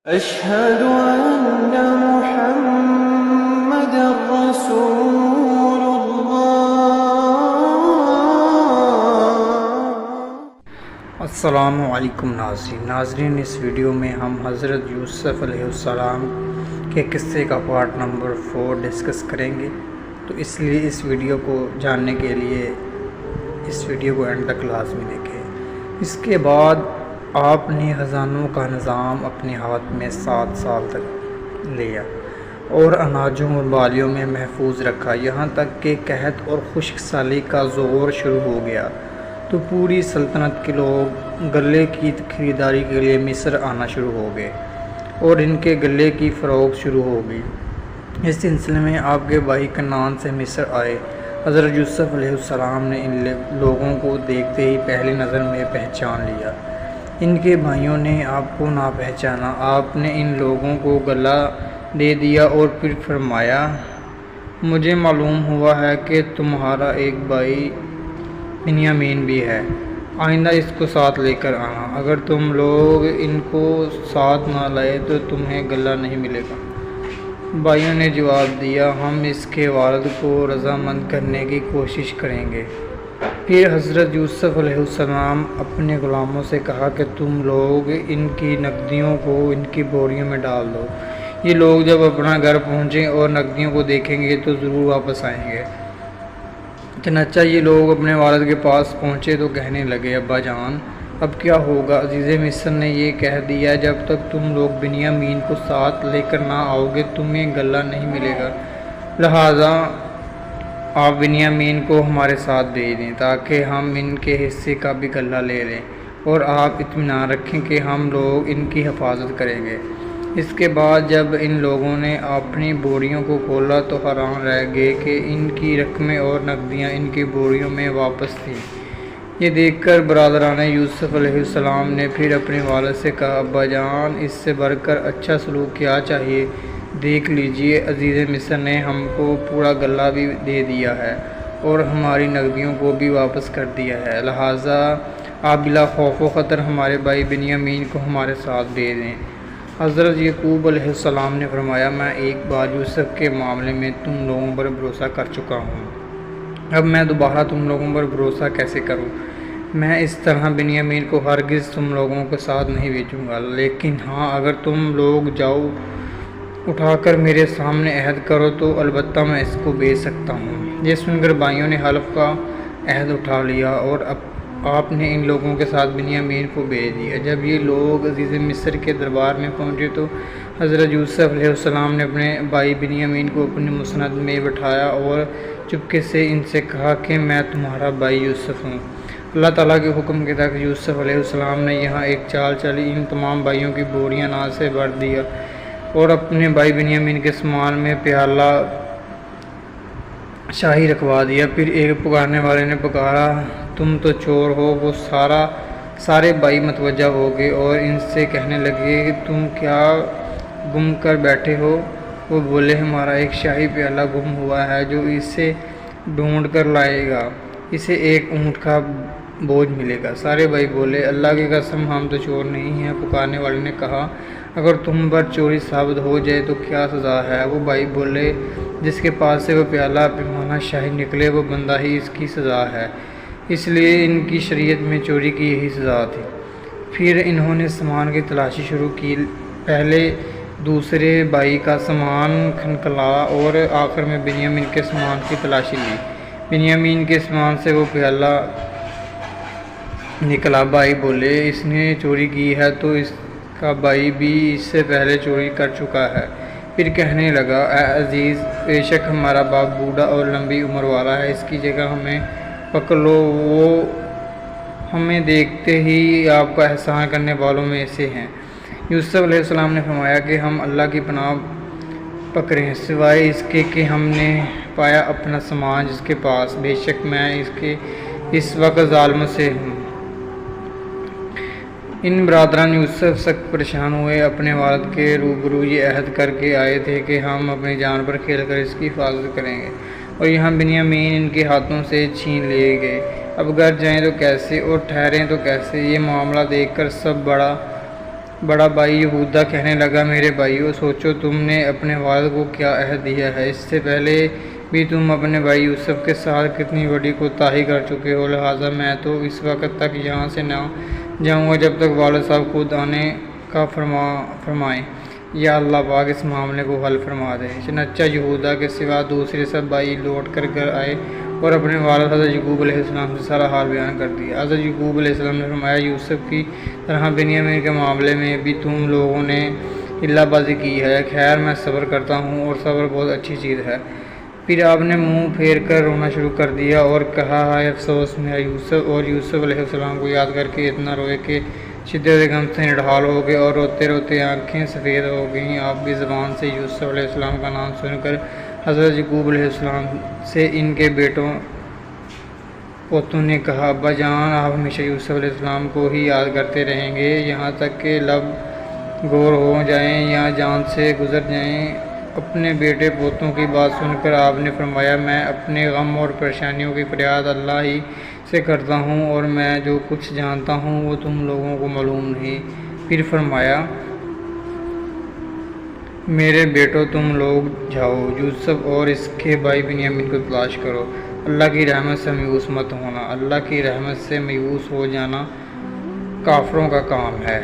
أشهد أن محمد رسول الله۔ السلام علیکم ناظرین، اس ویڈیو میں ہم حضرت یوسف علیہ السلام کے قصے کا پارٹ نمبر 4 ڈسکس کریں گے، تو اس لیے اس ویڈیو کو جاننے کے لیے اس ویڈیو کو اینڈ تک لازمی دیکھیں۔ اس کے بعد آپ نے خزانوں کا نظام اپنے ہاتھ میں 7 سال تک لیا اور اناجوں اور بالیوں میں محفوظ رکھا، یہاں تک کہ قحط اور خشک سالی کا زور شروع ہو گیا تو پوری سلطنت کے لوگ غلے کی خریداری کے لیے مصر آنا شروع ہو گئے اور ان کے غلے کی فروخت شروع ہو گئی۔ اس سلسلے میں آپ کے بھائی کنعان سے مصر آئے حضرت یوسف علیہ السلام نے ان لوگوں کو دیکھتے ہی پہلی نظر میں پہچان لیا۔ ان کے بھائیوں نے آپ کو نہ پہچانا، آپ نے ان لوگوں کو گلہ دے دیا اور پھر فرمایا، مجھے معلوم ہوا ہے کہ تمہارا ایک بھائی بنیامین بھی ہے، آئندہ اس کو ساتھ لے کر آنا، اگر تم لوگ ان کو ساتھ نہ لائے تو تمہیں گلہ نہیں ملے گا۔ بھائیوں نے جواب دیا، ہم اس کے والد کو رضامند کرنے کی کوشش کریں گے۔ پھر حضرت یوسف علیہ السلام اپنے غلاموں سے کہا کہ تم لوگ ان کی نقدیوں کو ان کی بوریوں میں ڈال دو، یہ لوگ جب اپنا گھر پہنچیں اور نقدیوں کو دیکھیں گے تو ضرور واپس آئیں گے۔ چنانچہ یہ لوگ اپنے والد کے پاس پہنچے تو کہنے لگے، ابا جان اب کیا ہوگا؟ عزیز مصر نے یہ کہہ دیا، جب تک تم لوگ بنیامین کو ساتھ لے کر نہ آؤ گے تمہیں غلہ نہیں ملے گا، لہٰذا آپ بنیامین کو ہمارے ساتھ بھیج دیں تاکہ ہم ان کے حصے کا بھی غلہ لے لیں، اور آپ اطمینان رکھیں کہ ہم لوگ ان کی حفاظت کریں گے۔ اس کے بعد جب ان لوگوں نے اپنی بوریوں کو کھولا تو حیران رہ گئے کہ ان کی رقمیں اور نقدیاں ان کی بوریوں میں واپس تھیں۔ یہ دیکھ کر برادران یوسف علیہ السلام نے پھر اپنے والد سے کہا، ابا جان اس سے بڑھ کر اچھا سلوک کیا چاہیے؟ دیکھ لیجئے، عزیز مصر نے ہم کو پورا غلہ بھی دے دیا ہے اور ہماری نقدیوں کو بھی واپس کر دیا ہے، لہٰذا آپ بلا خوف و خطر ہمارے بھائی بنیامین کو ہمارے ساتھ بھیج دیں۔ حضرت یعقوب علیہ السلام نے فرمایا، میں ایک بار یوسف کے معاملے میں تم لوگوں پر بھروسہ کر چکا ہوں، اب میں دوبارہ تم لوگوں پر بھروسہ کیسے کروں؟ میں اس طرح بنیامین کو ہرگز تم لوگوں کے ساتھ نہیں بھیجوں گا، لیکن ہاں اگر تم لوگ جاؤ اٹھا کر میرے سامنے عہد کرو تو البتہ میں اس کو بھیج سکتا ہوں۔ یہ سن کر بھائیوں نے حلف کا عہد اٹھا لیا اور آپ نے ان لوگوں کے ساتھ بنیامین کو بھیج دیا۔ جب یہ لوگ عزیز مصر کے دربار میں پہنچے تو حضرت یوسف علیہ السلام نے اپنے بھائی بنیامین کو اپنی مسند میں بٹھایا اور چپکے سے ان سے کہا کہ میں تمہارا بھائی یوسف ہوں۔ اللہ تعالیٰ کے حکم کے تحت یوسف علیہ السلام نے یہاں ایک چال چلی، ان تمام بھائیوں کی بوریاں اناج سے بھر دیا اور اپنے بھائی بنیامین کے سامان میں پیالہ شاہی رکھوا دیا۔ پھر ایک پکارنے والے نے پکارا، تم تو چور ہو! وہ سارے بھائی متوجہ ہو گئے اور ان سے کہنے لگے کہ تم کیا گم کر بیٹھے ہو؟ وہ بولے، ہمارا ایک شاہی پیالہ گم ہوا ہے، جو اسے ڈھونڈ کر لائے گا اسے ایک اونٹ کا بوجھ ملے گا۔ سارے بھائی بولے، اللہ کی قسم ہم تو چور نہیں ہیں۔ پکارنے والے نے کہا، اگر تم پر چوری ثابت ہو جائے تو کیا سزا ہے؟ وہ بھائی بولے، جس کے پاس سے وہ پیالہ پیمانہ شاہی نکلے وہ بندہ ہی اس کی سزا ہے، اس لیے ان کی شریعت میں چوری کی یہی سزا تھی۔ پھر انہوں نے سامان کی تلاشی شروع کی، پہلے دوسرے بھائی کا سامان کھنکھلا اور آخر میں بنیامین کے سامان کی تلاشی لی۔ بنیامین کے سامان سے وہ پیالہ نکلا۔ بھائی بولے، اس نے چوری کی ہے تو اس کا بھائی بھی اس سے پہلے چوری کر چکا ہے۔ پھر کہنے لگا، اے عزیز، بے شک ہمارا باپ بوڑھا اور لمبی عمر والا ہے، اس کی جگہ ہمیں پکڑ لو، وہ ہمیں دیکھتے ہی آپ کا احسان کرنے والوں میں سے ہیں۔ یوسف علیہ السلام نے فرمایا کہ ہم اللہ کی پناہ پکڑیں سوائے اس کے کہ ہم نے پایا اپنا سامان جس کے پاس، بے شک میں اس وقت ظالموں سے ہوں۔ ان برادران یوسف سخت پریشان ہوئے، اپنے والد کے روبرو یہ عہد کر کے آئے تھے کہ ہم اپنی جان پر کھیل کر اس کی حفاظت کریں گے، اور یہاں بنیامین ان کے ہاتھوں سے چھین لیے گئے۔ اب گھر جائیں تو کیسے اور ٹھہریں تو کیسے؟ یہ معاملہ دیکھ کر سب بڑا بڑا بھائی یہودا کہنے لگا، میرے بھائیو، سوچو تم نے اپنے والد کو کیا عہد دیا ہے۔ اس سے پہلے بھی تم اپنے بھائی یوسف کے ساتھ کتنی بڑی کوتاہی کر چکے ہو، لہٰذا میں تو اس وقت تک یہاں سے نہ جاؤں گا جب تک والد صاحب خود آنے کا فرمائیں، یا اللہ پاک اس معاملے کو حل فرما دے۔ چنانچہ یہودا کے سوا دوسرے سب بھائی لوٹ کر گھر آئے اور اپنے والد حضرت یعقوب علیہ السلام سے سارا حال بیان کر دیا۔ حضرت یعقوب علیہ السلام نے فرمایا، یوسف کی طرح بنیامین کے معاملے میں بھی تم لوگوں نے ہلا بازی کی ہے، خیر میں صبر کرتا ہوں اور صبر بہت اچھی چیز ہے۔ پھر آپ نے منہ پھیر کر رونا شروع کر دیا اور کہا، ہائے افسوس میرا یوسف، اور یوسف علیہ السلام کو یاد کر کے اتنا روئے کہ شدت غم سے نڈھال ہو گئے اور روتے روتے آنکھیں سفید ہو گئیں۔ آپ کی زبان سے یوسف علیہ السلام کا نام سن کر حضرت یعقوب علیہ السلام سے ان کے بیٹوں پوتوں نے کہا، ابا جان، آپ ہمیشہ یوسف علیہ السلام کو ہی یاد کرتے رہیں گے یہاں تک کہ لب گور ہو جائیں یا جان سے گزر جائیں۔ اپنے بیٹے پوتوں کی بات سن کر آپ نے فرمایا، میں اپنے غم اور پریشانیوں کی فریاد اللہ ہی سے کرتا ہوں اور میں جو کچھ جانتا ہوں وہ تم لوگوں کو معلوم نہیں۔ پھر فرمایا، میرے بیٹو، تم لوگ جاؤ، یوسف اور اس کے بھائی بنیامین کو تلاش کرو۔ اللہ کی رحمت سے مایوس مت ہونا، اللہ کی رحمت سے مایوس ہو جانا کافروں کا کام ہے۔